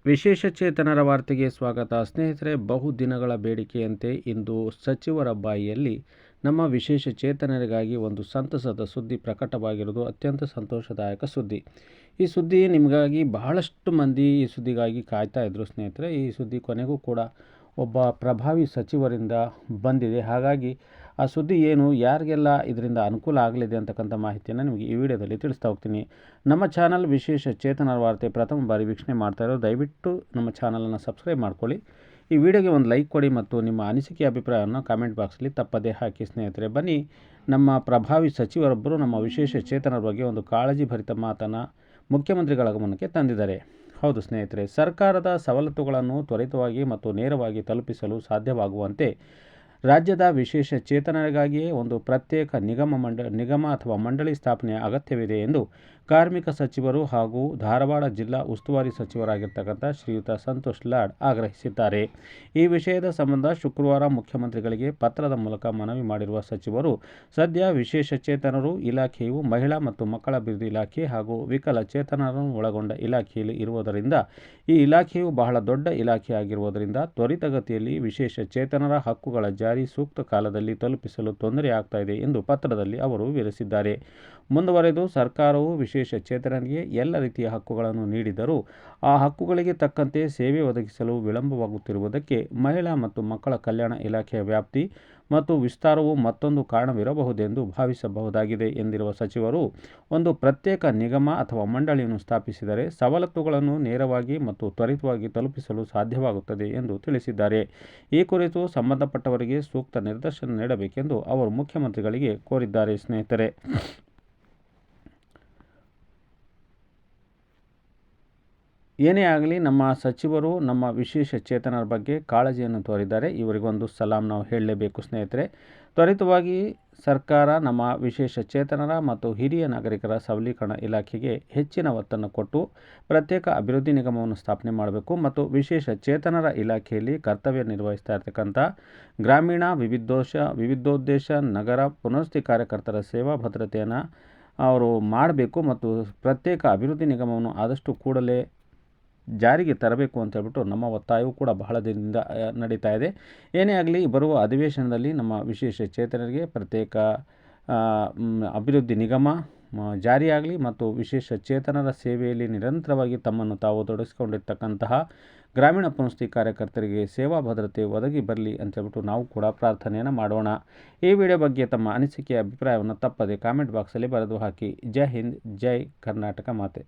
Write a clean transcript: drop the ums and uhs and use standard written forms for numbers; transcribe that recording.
ವಿಶೇಷಚೇತನರ ವಾರ್ತೆಗೆ ಸ್ವಾಗತ. ಸ್ನೇಹಿತರೆ, ಬಹುದಿನಗಳ ಬೇಡಿಕೆಯಂತೆ ಇಂದು ಸಚಿವರ ಬಾಯಿಯಲ್ಲಿ ನಮ್ಮ ವಿಶೇಷಚೇತನರಿಗಾಗಿ ಒಂದು ಸಂತಸದ ಸುದ್ದಿ ಪ್ರಕಟವಾಗಿರುವುದು ಅತ್ಯಂತ ಸಂತೋಷದಾಯಕ ಸುದ್ದಿ. ಈ ಸುದ್ದಿ ನಿಮಗಾಗಿ ಬಹಳಷ್ಟು ಮಂದಿ ಈ ಸುದ್ದಿಗಾಗಿ ಕಾಯ್ತಾ ಇದ್ದರು ಸ್ನೇಹಿತರೆ. ಈ ಸುದ್ದಿ ಕೊನೆಗೂ ಕೂಡ ಒಬ್ಬ ಪ್ರಭಾವಿ ಸಚಿವರಿಂದ ಬಂದಿದೆ. ಹಾಗಾಗಿ ಆ ಸುದ್ದಿ ಏನು, ಯಾರಿಗೆಲ್ಲ ಇದರಿಂದ ಅನುಕೂಲ ಆಗಲಿದೆ ಅಂತಕ್ಕಂಥ ಮಾಹಿತಿಯನ್ನು ನಿಮಗೆ ಈ ವಿಡಿಯೋದಲ್ಲಿ ತಿಳಿಸ್ತಾ ಹೋಗ್ತೀನಿ. ನಮ್ಮ ಚಾನಲ್ ವಿಶೇಷ ಚೇತನರ ವಾರ್ತೆ ಪ್ರಥಮ ಬಾರಿ ವೀಕ್ಷಣೆ ಮಾಡ್ತಾ ಇರೋದು ದಯವಿಟ್ಟು ನಮ್ಮ ಚಾನಲನ್ನು ಸಬ್ಸ್ಕ್ರೈಬ್ ಮಾಡ್ಕೊಳ್ಳಿ. ಈ ವಿಡಿಯೋಗೆ ಒಂದು ಲೈಕ್ ಕೊಡಿ ಮತ್ತು ನಿಮ್ಮ ಅನಿಸಿಕೆ ಅಭಿಪ್ರಾಯವನ್ನು ಕಾಮೆಂಟ್ ಬಾಕ್ಸಲ್ಲಿ ತಪ್ಪದೇ ಹಾಕಿ. ಸ್ನೇಹಿತರೆ, ಬನ್ನಿ, ನಮ್ಮ ಪ್ರಭಾವಿ ಸಚಿವರೊಬ್ಬರು ನಮ್ಮ ವಿಶೇಷ ಚೇತನರ ಬಗ್ಗೆ ಒಂದು ಕಾಳಜಿ ಭರಿತ ಮಾತನ್ನು ಮುಖ್ಯಮಂತ್ರಿಗಳ ಗಮನಕ್ಕೆ ತಂದಿದ್ದಾರೆ. ಹೌದು ಸ್ನೇಹಿತರೆ, ಸರ್ಕಾರದ ಸವಲತ್ತುಗಳನ್ನು ತ್ವರಿತವಾಗಿ ಮತ್ತು ನೇರವಾಗಿ ತಲುಪಿಸಲು ಸಾಧ್ಯವಾಗುವಂತೆ ರಾಜ್ಯದ ವಿಶೇಷ ಚೇತನರಿಗಾಗಿಯೇ ಒಂದು ಪ್ರತ್ಯೇಕ ನಿಗಮ ಅಥವಾ ಮಂಡಳಿ ಸ್ಥಾಪನೆಯ ಅಗತ್ಯವಿದೆ ಎಂದು ಕಾರ್ಮಿಕ ಸಚಿವರು ಹಾಗೂ ಧಾರವಾಡ ಜಿಲ್ಲಾ ಉಸ್ತುವಾರಿ ಸಚಿವರಾಗಿರ್ತಕ್ಕಂಥ ಶ್ರೀಯುತ ಸಂತೋಷ್ ಲಾಡ್ ಆಗ್ರಹಿಸಿದ್ದಾರೆ. ಈ ವಿಷಯದ ಸಂಬಂಧ ಶುಕ್ರವಾರ ಮುಖ್ಯಮಂತ್ರಿಗಳಿಗೆ ಪತ್ರದ ಮೂಲಕ ಮನವಿ ಮಾಡಿರುವ ಸಚಿವರು, ಸದ್ಯ ವಿಶೇಷಚೇತನರು ಇಲಾಖೆಯು ಮಹಿಳಾ ಮತ್ತು ಮಕ್ಕಳ ಅಭಿವೃದ್ಧಿ ಇಲಾಖೆ ಹಾಗೂ ವಿಕಲಚೇತನರನ್ನು ಒಳಗೊಂಡ ಇಲಾಖೆಯಲ್ಲಿ ಇರುವುದರಿಂದ ಈ ಇಲಾಖೆಯು ಬಹಳ ದೊಡ್ಡ ಇಲಾಖೆಯಾಗಿರುವುದರಿಂದ ತ್ವರಿತಗತಿಯಲ್ಲಿ ವಿಶೇಷಚೇತನರ ಹಕ್ಕುಗಳ ಜಾರಿ ಸೂಕ್ತ ಕಾಲದಲ್ಲಿ ತಲುಪಿಸಲು ತೊಂದರೆ ಆಗ್ತಾ ಇದೆ ಎಂದು ಪತ್ರದಲ್ಲಿ ಅವರು ವಿವರಿಸಿದ್ದಾರೆ. ಮುಂದುವರೆದು, ಸರ್ಕಾರವು ವಿಶೇಷಚೇತನರಿಗೆ ಎಲ್ಲ ರೀತಿಯ ಹಕ್ಕುಗಳನ್ನು ನೀಡಿದರೂ ಆ ಹಕ್ಕುಗಳಿಗೆ ತಕ್ಕಂತೆ ಸೇವೆ ಒದಗಿಸಲು ವಿಳಂಬವಾಗುತ್ತಿರುವುದಕ್ಕೆ ಮಹಿಳಾ ಮತ್ತು ಮಕ್ಕಳ ಕಲ್ಯಾಣ ಇಲಾಖೆಯ ವ್ಯಾಪ್ತಿ ಮತ್ತು ವಿಸ್ತಾರವು ಮತ್ತೊಂದು ಕಾರಣವಿರಬಹುದೆಂದು ಭಾವಿಸಬಹುದಾಗಿದೆ ಎಂದಿರುವ ಸಚಿವರು, ಒಂದು ಪ್ರತ್ಯೇಕ ನಿಗಮ ಅಥವಾ ಮಂಡಳಿಯನ್ನು ಸ್ಥಾಪಿಸಿದರೆ ಸವಲತ್ತುಗಳನ್ನು ನೇರವಾಗಿ ಮತ್ತು ತ್ವರಿತವಾಗಿ ತಲುಪಿಸಲು ಸಾಧ್ಯವಾಗುತ್ತದೆ ಎಂದು ತಿಳಿಸಿದ್ದಾರೆ. ಈ ಕುರಿತು ಸಂಬಂಧಪಟ್ಟವರಿಗೆ ಸೂಕ್ತ ನಿರ್ದೇಶನ ನೀಡಬೇಕೆಂದು ಅವರು ಮುಖ್ಯಮಂತ್ರಿಗಳಿಗೆ ಕೋರಿದ್ದಾರೆ. ಸ್ನೇಹಿತರೆ, ಏನೇ ಆಗಲಿ, ನಮ್ಮ ಸಚಿವರು ನಮ್ಮ ವಿಶೇಷ ಚೇತನರ ಬಗ್ಗೆ ಕಾಳಜಿಯನ್ನು ತೋರಿದ್ದಾರೆ. ಇವರಿಗೊಂದು ಸಲಾಂ ನಾವು ಹೇಳಲೇಬೇಕು ಸ್ನೇಹಿತರೆ. ತ್ವರಿತವಾಗಿ ಸರ್ಕಾರ ನಮ್ಮ ವಿಶೇಷ ಚೇತನರ ಮತ್ತು ಹಿರಿಯ ನಾಗರಿಕರ ಸಬಲೀಕರಣ ಇಲಾಖೆಗೆ ಹೆಚ್ಚಿನ ಒತ್ತನ್ನು ಕೊಟ್ಟು ಪ್ರತ್ಯೇಕ ಅಭಿವೃದ್ಧಿ ನಿಗಮವನ್ನು ಸ್ಥಾಪನೆ ಮಾಡಬೇಕು ಮತ್ತು ವಿಶೇಷ ಚೇತನರ ಇಲಾಖೆಯಲ್ಲಿ ಕರ್ತವ್ಯ ನಿರ್ವಹಿಸ್ತಾ ಇರತಕ್ಕಂಥ ಗ್ರಾಮೀಣ ವಿವಿಧೋದ್ದೇಶ ನಗರ ಪುನರ್ವಸತಿ ಕಾರ್ಯಕರ್ತರ ಸೇವಾ ಭದ್ರತೆಯನ್ನು ಅವರು ಮಾಡಬೇಕು ಮತ್ತು ಪ್ರತ್ಯೇಕ ಅಭಿವೃದ್ಧಿ ನಿಗಮವನ್ನು ಆದಷ್ಟು ಕೂಡಲೇ ಜಾರಿಗೆ ತರಬೇಕು ಅಂತ ಹೇಳ್ಬಿಟ್ಟು ನಮ್ಮ ಒತ್ತಾಯವು ಕೂಡ ಬಹಳ ದಿನದಿಂದ ನಡೀತಾ ಇದೆ. ಏನೇ ಆಗಲಿ, ಬರುವ ಅಧಿವೇಶನದಲ್ಲಿ ನಮ್ಮ ವಿಶೇಷ ಚೇತನರಿಗೆ ಪ್ರತ್ಯೇಕ ಅಭಿವೃದ್ಧಿ ನಿಗಮ ಜಾರಿಯಾಗಲಿ ಮತ್ತು ವಿಶೇಷ ಚೇತನರ ಸೇವೆಯಲ್ಲಿ ನಿರಂತರವಾಗಿ ತಮ್ಮನ್ನು ತಾವು ತೊಡಗಿಸಿಕೊಂಡಿರ್ತಕ್ಕಂತಹ ಗ್ರಾಮೀಣ ಪುನರ್ವಸತಿ ಕಾರ್ಯಕರ್ತರಿಗೆ ಸೇವಾ ಭದ್ರತೆ ಒದಗಿ ಬರಲಿ ಅಂತ ಹೇಳ್ಬಿಟ್ಟು ನಾವು ಕೂಡ ಪ್ರಾರ್ಥನೆಯನ್ನು ಮಾಡೋಣ. ಈ ವಿಡಿಯೋ ಬಗ್ಗೆ ತಮ್ಮ ಅನಿಸಿಕೆ ಅಭಿಪ್ರಾಯವನ್ನು ತಪ್ಪದೆ ಕಾಮೆಂಟ್ ಬಾಕ್ಸಲ್ಲಿ ಬರೆದು ಹಾಕಿ. ಜೈ ಹಿಂದ್, ಜೈ ಕರ್ನಾಟಕ ಮಾತೆ.